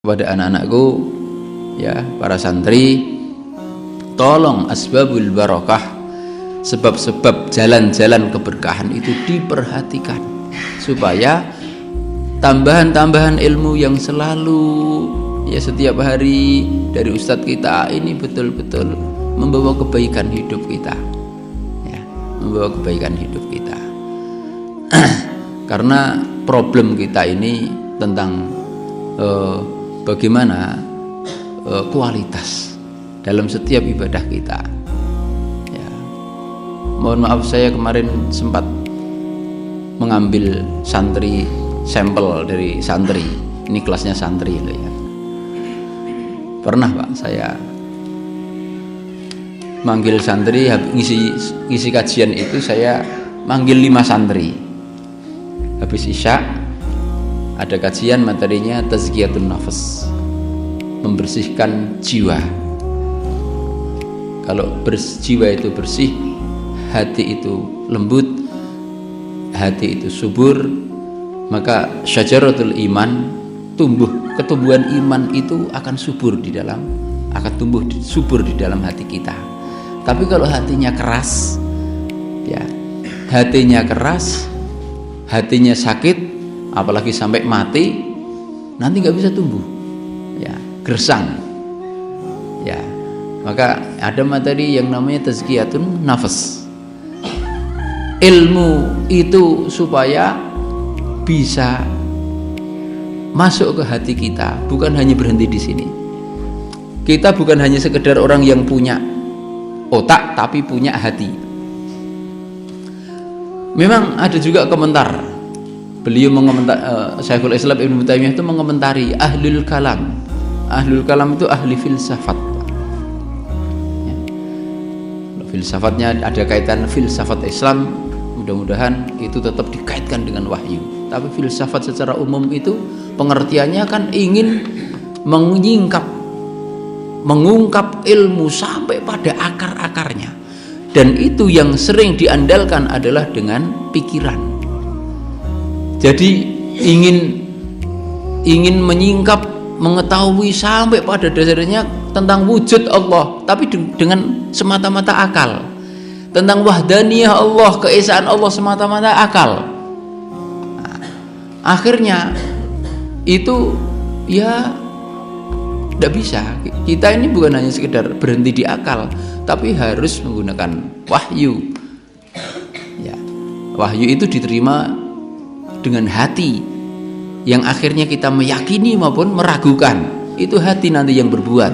kepada anak-anakku, ya, para santri, tolong asbabul barakah, sebab-sebab jalan-jalan keberkahan itu diperhatikan supaya tambahan-tambahan ilmu yang selalu, ya, setiap hari dari ustadz kita ini betul-betul membawa kebaikan hidup kita, ya, membawa kebaikan hidup kita. Karena problem kita ini tentang bagaimana kualitas dalam setiap ibadah kita, ya. Mohon maaf, saya kemarin sempat mengambil santri, sampel dari santri. Ini kelasnya santri loh, ya. Pernah Pak saya manggil santri, ngisi kajian itu saya manggil 5 santri. Habis isya ada kajian, materinya tazkiyatun nafas, membersihkan jiwa. Kalau jiwa itu bersih, hati itu lembut, hati itu subur, maka syajaratul iman, ketumbuhan iman itu akan subur di dalam, subur di dalam hati kita. Tapi kalau hatinya keras, ya, hatinya keras, hatinya sakit, apalagi sampai mati, nanti nggak bisa tumbuh, ya, gersang, ya. Maka ada materi yang namanya tazkiyatun nafas. Ilmu itu supaya bisa masuk ke hati kita, bukan hanya berhenti di sini. Kita bukan hanya sekedar orang yang punya otak tapi punya hati. Memang ada juga komentar, beliau mengomentar, Syekhul Islam Ibnu Taimiyah itu mengomentari ahlul kalam. Ahlul kalam itu ahli filsafat, ya. Filsafatnya ada kaitan filsafat Islam, mudah-mudahan itu tetap dikaitkan dengan wahyu. Tapi filsafat secara umum itu pengertiannya kan ingin mengungkap ilmu sampai pada akar-akarnya, dan itu yang sering diandalkan adalah dengan pikiran. Jadi ingin menyingkap, mengetahui sampai pada dasarnya tentang wujud Allah, tapi dengan semata-mata akal. Tentang wahdaniyah Allah, keesaan Allah semata-mata akal. Nah, akhirnya itu, ya, tidak bisa. Kita ini bukan hanya sekedar berhenti di akal, tapi harus menggunakan wahyu, ya. Wahyu itu diterima dengan hati, yang akhirnya kita meyakini maupun meragukan. Itu hati nanti yang berbuat,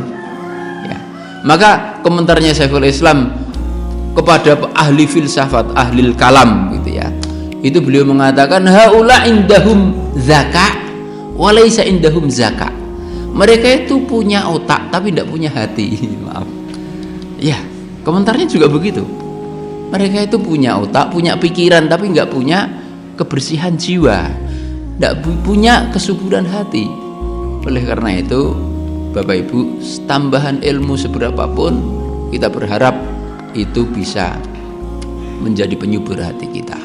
ya. Maka komentarnya Syekhul Islam kepada ahli filsafat, ahli kalam, gitu ya, itu beliau mengatakan haula indahum zaka walaysa indahum zaka. Mereka itu punya otak tapi tidak punya hati. Maaf, ya, komentarnya juga begitu. Mereka itu punya otak, punya pikiran, tapi nggak punya kebersihan jiwa, tidak punya kesuburan hati. Oleh karena itu, Bapak Ibu, tambahan ilmu seberapapun, kita berharap itu bisa menjadi penyubur hati kita.